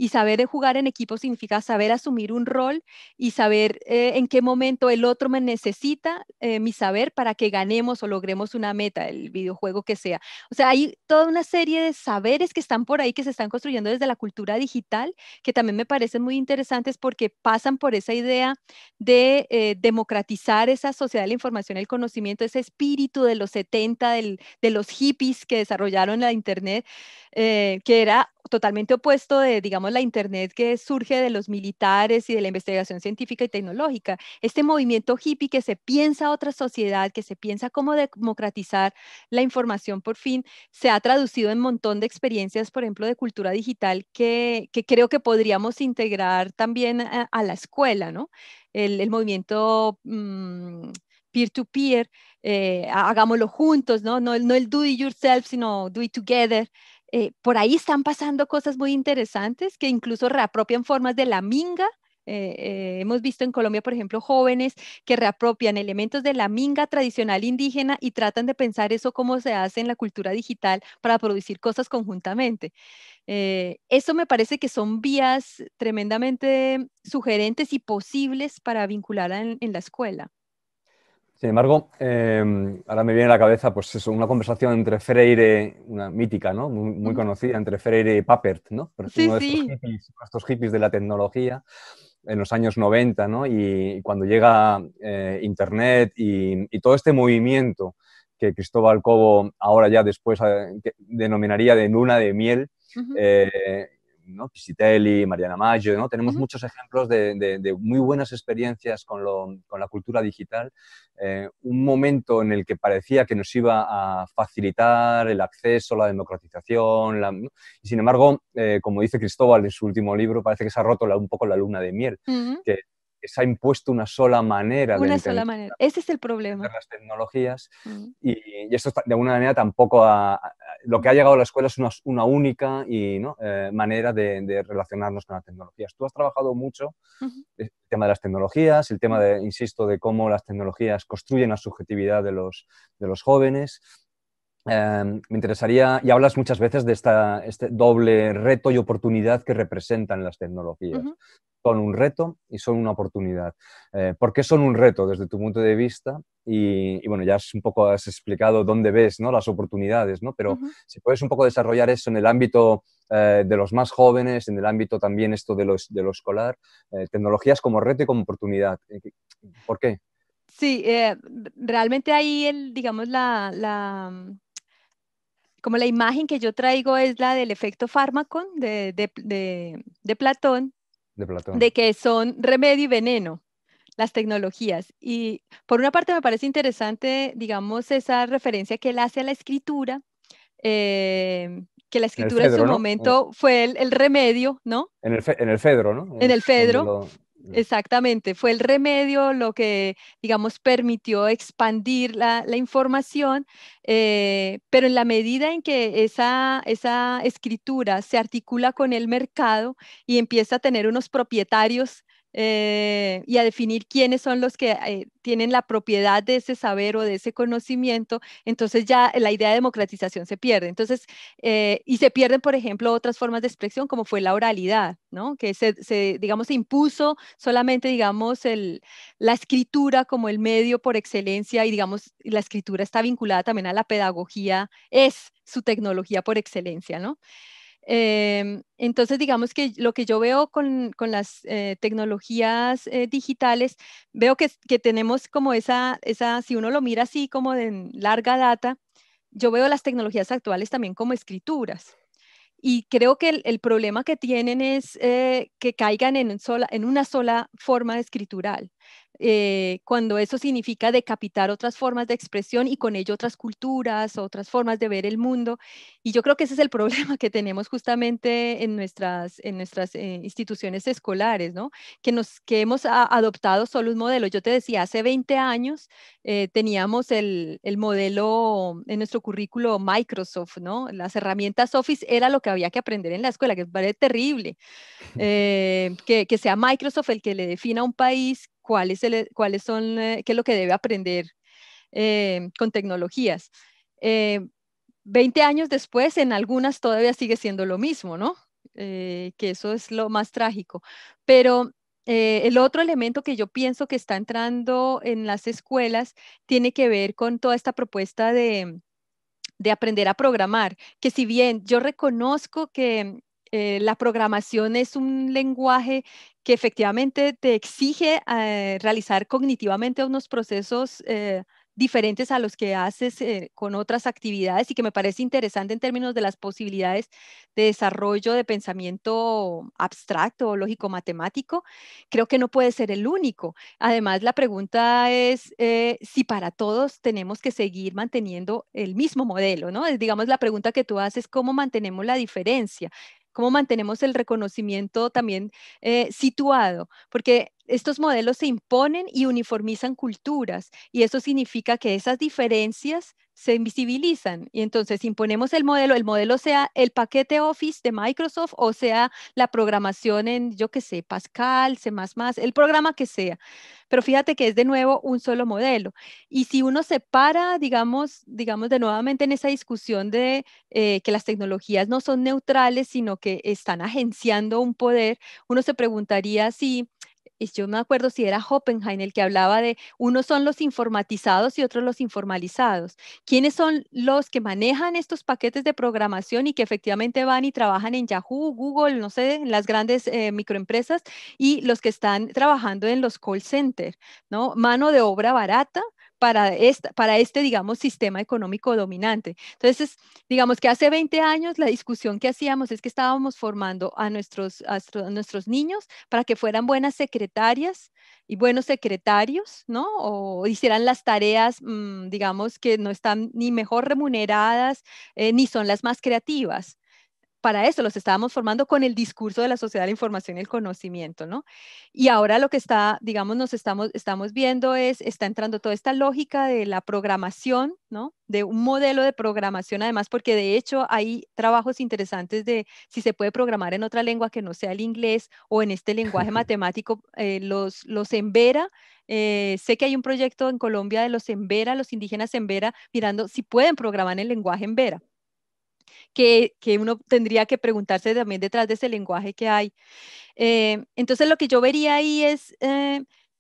Y saber jugar en equipo significa saber asumir un rol y saber en qué momento el otro me necesita mi saber para que ganemos o logremos una meta, el videojuego que sea. O sea, hay toda una serie de saberes que están por ahí, que se están construyendo desde la cultura digital, que también me parecen muy interesantes porque pasan por esa idea de democratizar esa sociedad de la información y el conocimiento, ese espíritu de los 70, de los hippies que desarrollaron la Internet, que era totalmente opuesto de, digamos, la Internet que surge de los militares y de la investigación científica y tecnológica. Este movimiento hippie que se piensa otra sociedad, que se piensa cómo democratizar la información por fin, se ha traducido en un montón de experiencias, por ejemplo, de cultura digital que creo que podríamos integrar también a la escuela, ¿no? El movimiento peer-to-peer, hagámoslo juntos, ¿no? No el do it yourself, sino do it together. Por ahí están pasando cosas muy interesantes que incluso reapropian formas de la minga. Hemos visto en Colombia, por ejemplo, jóvenes que reapropian elementos de la minga tradicional indígena y tratan de pensar eso cómo se hace en la cultura digital para producir cosas conjuntamente. Eso me parece que son vías tremendamente sugerentes y posibles para vincular en la escuela. Sin embargo, ahora me viene a la cabeza pues eso, una conversación entre Freire, una mítica, ¿no? Muy Ujú. conocida, entre Freire y Papert, ¿no? Sí, Uno de sí. estos hippies de la tecnología en los años 90, ¿no? Y cuando llega Internet y todo este movimiento que Cristóbal Cobo ahora ya después denominaría de luna de miel, Ujú, eh, ¿no? Pisitelli, Mariana Maggio, ¿no? Tenemos ujú, muchos ejemplos de muy buenas experiencias con la cultura digital. Un momento en el que parecía que nos iba a facilitar el acceso, la democratización, ¿no? Y sin embargo, como dice Cristóbal en su último libro, parece que se ha roto un poco la luna de miel, ujú. que se ha impuesto una sola manera de Una sola entender manera. Ese es el problema. las tecnologías Mm, y esto de alguna manera tampoco lo que ha llegado a la escuela es una única y, ¿no? Manera de relacionarnos con las tecnologías. Tú has trabajado mucho ujú, el tema de las tecnologías, el tema ujú. de, insisto, de cómo las tecnologías construyen la subjetividad de los jóvenes. Me interesaría, y hablas muchas veces de este doble reto y oportunidad que representan las tecnologías. Ujú, Son un reto y son una oportunidad. ¿Por qué son un reto desde tu punto de vista? Y bueno, ya un poco has explicado dónde ves, ¿no? Las oportunidades, ¿no? Pero ujú. si puedes un poco desarrollar eso en el ámbito de los más jóvenes, en el ámbito también esto de lo escolar, tecnologías como reto y como oportunidad. ¿Por qué? Sí, realmente ahí digamos, como la imagen que yo traigo es la del efecto fármaco de Platón, De Platón. de que son remedio y veneno las tecnologías. Y por una parte me parece interesante, digamos, esa referencia que él hace a la escritura, que la En el escritura en su Fedro, ¿no? momento fue el remedio, ¿no? En el Fedro, ¿no? En el Es donde Fedro, lo... exactamente, fue el remedio lo que, digamos, permitió expandir la información, pero en la medida en que esa escritura se articula con el mercado y empieza a tener unos propietarios y a definir quiénes son los que tienen la propiedad de ese saber o de ese conocimiento, entonces ya la idea de democratización se pierde. Entonces, y se pierden, por ejemplo, otras formas de expresión como fue la oralidad, ¿no? Que digamos, se impuso solamente, digamos, la escritura como el medio por excelencia y, digamos, la escritura está vinculada también a la pedagogía, es su tecnología por excelencia, ¿no? Entonces, digamos que lo que yo veo con las tecnologías digitales, veo que tenemos como si uno lo mira así como de larga data, yo veo las tecnologías actuales también como escrituras. Y creo que el problema que tienen es que caigan en una sola forma escritural, cuando eso significa decapitar otras formas de expresión y con ello otras culturas, otras formas de ver el mundo. Y yo creo que ese es el problema que tenemos justamente en nuestras instituciones escolares, ¿no? Que hemos adoptado solo un modelo. Yo te decía, hace 20 años teníamos el modelo en nuestro currículo Microsoft, ¿no? Las herramientas Office era lo que había que aprender en la escuela, que me parece terrible. Que sea Microsoft el que le defina a un país cuáles son, qué es lo que debe aprender con tecnologías. Eh, 20 años después, en algunas todavía sigue siendo lo mismo, ¿no? que eso es lo más trágico. Pero el otro elemento que yo pienso que está entrando en las escuelas tiene que ver con toda esta propuesta de aprender a programar, que si bien yo reconozco que la programación es un lenguaje que efectivamente te exige realizar cognitivamente unos procesos diferentes a los que haces con otras actividades y que me parece interesante en términos de las posibilidades de desarrollo de pensamiento abstracto o lógico matemático, creo que no puede ser el único. Además, la pregunta es si para todos tenemos que seguir manteniendo el mismo modelo, ¿no? Es, digamos, la pregunta que tú haces, ¿cómo mantenemos la diferencia? ¿Cómo mantenemos el reconocimiento también situado? Porque estos modelos se imponen y uniformizan culturas y eso significa que esas diferencias se invisibilizan. Y entonces imponemos el modelo sea el paquete Office de Microsoft o sea la programación en, yo qué sé, Pascal, C++, el programa que sea. Pero fíjate que es de nuevo un solo modelo. Y si uno se para, digamos de nuevamente en esa discusión de que las tecnologías no son neutrales, sino que están agenciando un poder, uno se preguntaría si yo me acuerdo si era Oppenheim el que hablaba de unos son los informatizados y otros los informalizados. ¿Quiénes son los que manejan estos paquetes de programación y que efectivamente van y trabajan en Yahoo, Google, no sé, en las grandes microempresas y los que están trabajando en los call centers, ¿no? Mano de obra barata para este, digamos, sistema económico dominante. Entonces, digamos que hace 20 años la discusión que hacíamos es que estábamos formando a nuestros niños para que fueran buenas secretarias y buenos secretarios, ¿no? O hicieran las tareas, digamos, que no están ni mejor remuneradas, ni son las más creativas. Para eso los estábamos formando con el discurso de la sociedad de la información y el conocimiento, ¿no? Y ahora lo que está, digamos, estamos viendo está entrando toda esta lógica de la programación, ¿no? De un modelo de programación, además, porque de hecho hay trabajos interesantes de si se puede programar en otra lengua que no sea el inglés o en este lenguaje matemático, los Embera. Sé que hay un proyecto en Colombia de los Embera, los indígenas Embera, mirando si pueden programar en lenguaje Embera que uno tendría que preguntarse también detrás de ese lenguaje que hay. Entonces, lo que yo vería ahí es,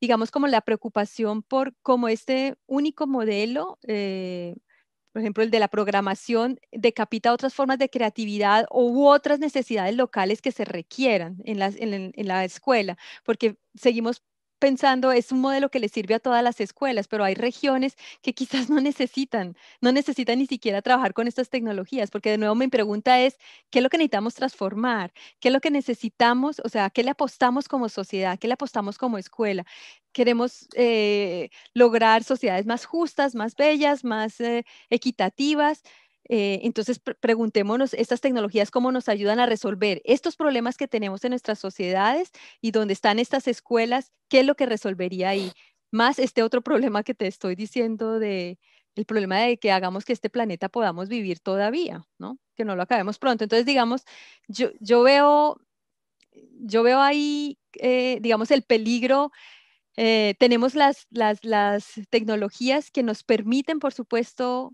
digamos, como la preocupación por cómo este único modelo, por ejemplo, el de la programación, decapita otras formas de creatividad u otras necesidades locales que se requieran en la escuela, porque seguimos pensando, es un modelo que le sirve a todas las escuelas, pero hay regiones que quizás no necesitan ni siquiera trabajar con estas tecnologías, porque de nuevo mi pregunta es, ¿qué es lo que necesitamos transformar? ¿Qué es lo que necesitamos? O sea, ¿qué le apostamos como sociedad? ¿Qué le apostamos como escuela? Queremos lograr sociedades más justas, más bellas, más equitativas. Entonces, preguntémonos, estas tecnologías, ¿cómo nos ayudan a resolver estos problemas que tenemos en nuestras sociedades y dónde están estas escuelas? ¿Qué es lo que resolvería ahí? Más este otro problema que te estoy diciendo de el problema de que hagamos que este planeta podamos vivir todavía, ¿no? Que no lo acabemos pronto. Entonces, digamos, yo, yo veo, yo veo ahí, digamos, el peligro. Tenemos las tecnologías que nos permiten, por supuesto,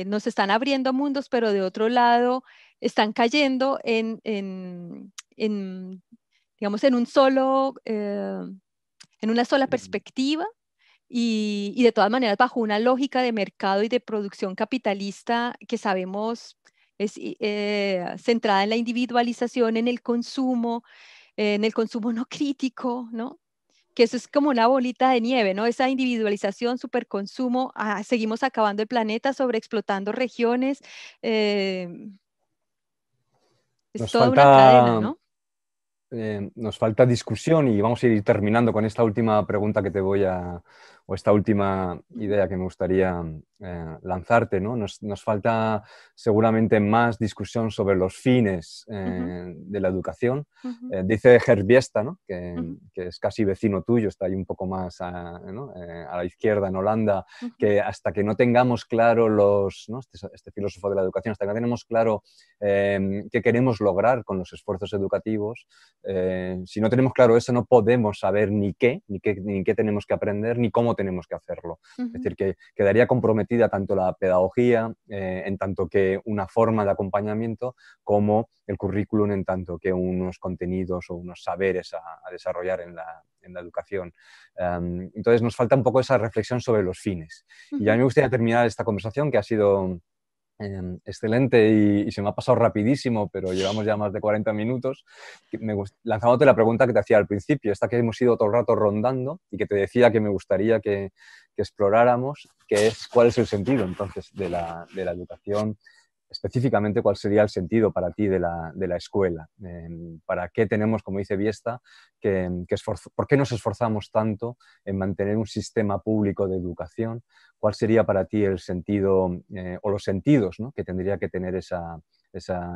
nos están abriendo mundos, pero de otro lado están cayendo digamos, en una sola perspectiva y de todas maneras bajo una lógica de mercado y de producción capitalista que sabemos es centrada en la individualización, en el consumo no crítico, ¿no? Que eso es como una bolita de nieve, ¿no? Esa individualización, superconsumo, seguimos acabando el planeta, sobreexplotando regiones, eh, es Nos toda una cadena, falta ¿no? nos falta discusión y vamos a ir terminando con esta última pregunta que te voy a, o esta última Ujú, idea que me gustaría lanzarte, ¿no? Nos falta seguramente más discusión sobre los fines ujú, de la educación. ujú, Dice Gerbiesta, ¿no? ujú, Que es casi vecino tuyo, está ahí un poco más ¿no? A la izquierda en Holanda, ujú. que hasta que no tengamos claro ¿no? Este filósofo de la educación, hasta que no tenemos claro qué queremos lograr con los esfuerzos educativos, si no tenemos claro eso, no podemos saber ni qué tenemos que aprender, ni cómo tenemos que hacerlo. Es Ujú. decir, que quedaría comprometida tanto la pedagogía, en tanto que una forma de acompañamiento, como el currículum en tanto que unos contenidos o unos saberes a desarrollar en la educación. Entonces nos falta un poco esa reflexión sobre los fines. Y a mí Ujú. me gustaría terminar esta conversación, que ha sido excelente y se me ha pasado rapidísimo, pero llevamos ya más de 40 minutos, lanzándote la pregunta que te hacía al principio, esta que hemos ido todo el rato rondando y que te decía que me gustaría que exploráramos, que es cuál es el sentido entonces de la educación. Específicamente, ¿cuál sería el sentido para ti de la escuela? ¿Para qué tenemos, como dice Biesta, por qué nos esforzamos tanto en mantener un sistema público de educación? ¿Cuál sería para ti el sentido o los sentidos, ¿no?, que tendría que tener esa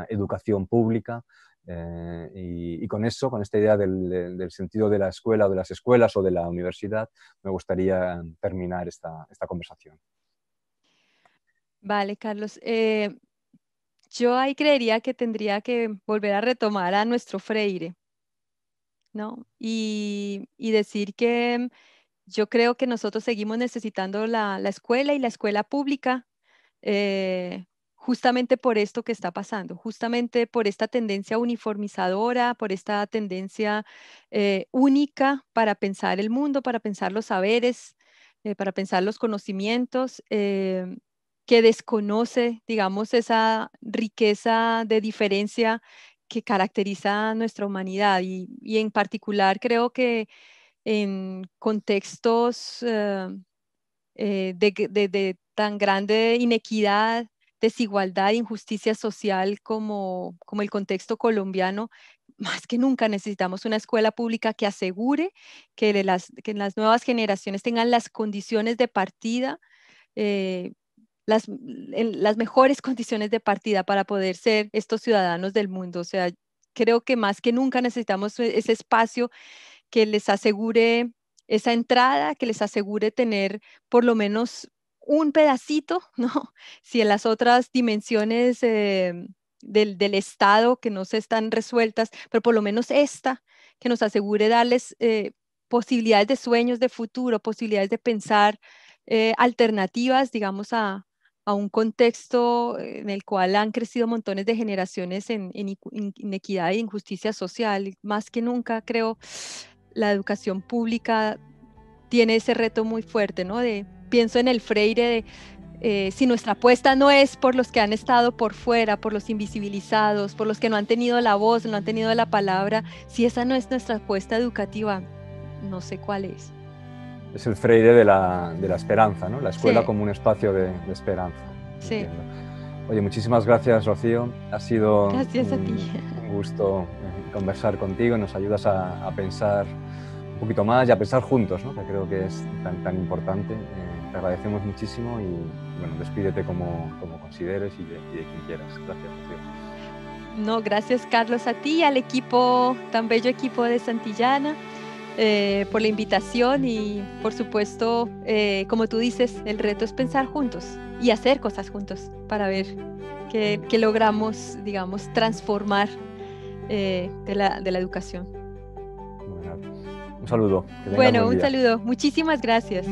educación pública? Y con eso, con esta idea del sentido de la escuela o de las escuelas o de la universidad, me gustaría terminar esta conversación. Vale, Carlos. Yo ahí creería que tendría que volver a retomar a nuestro Freire, ¿no? Y decir que yo creo que nosotros seguimos necesitando la escuela y la escuela pública, justamente por esto que está pasando, justamente por esta tendencia uniformizadora, por esta tendencia única para pensar el mundo, para pensar los saberes, para pensar los conocimientos, que desconoce, digamos, esa riqueza de diferencia que caracteriza a nuestra humanidad. Y en particular creo que en contextos de tan grande inequidad, desigualdad, injusticia social como el contexto colombiano, más que nunca necesitamos una escuela pública que asegure que las nuevas generaciones tengan las condiciones de partida, eh, las mejores condiciones de partida para poder ser estos ciudadanos del mundo. O sea, creo que más que nunca necesitamos ese espacio que les asegure esa entrada, que les asegure tener por lo menos un pedacito, ¿no? Si en las otras dimensiones del Estado que no se están resueltas, pero por lo menos esta, que nos asegure darles posibilidades de sueños de futuro, posibilidades de pensar alternativas, digamos, a un contexto en el cual han crecido montones de generaciones en inequidad e injusticia social. Y más que nunca, creo, la educación pública tiene ese reto muy fuerte, ¿no? Pienso en el Freire de si nuestra apuesta no es por los que han estado por fuera, por los invisibilizados, por los que no han tenido la voz, no han tenido la palabra, si esa no es nuestra apuesta educativa, no sé cuál es. Es el Freire de la esperanza, ¿no? La escuela Sí, como un espacio de esperanza. sí, Entiendo. Oye, muchísimas gracias, Rocío. Ha sido gracias a ti. un gusto conversar contigo. Nos ayudas a pensar un poquito más y a pensar juntos, ¿no?, que creo que es tan importante. Te agradecemos muchísimo y, bueno, despídete como consideres y de quien quieras. Gracias, Rocío. No, gracias Carlos a ti y al equipo, tan bello equipo de Santillana, por la invitación y por supuesto, como tú dices, el reto es pensar juntos y hacer cosas juntos para ver qué logramos, digamos, transformar de la educación. Bueno, un saludo. Que tengas Bueno, buen un día. saludo. Muchísimas gracias.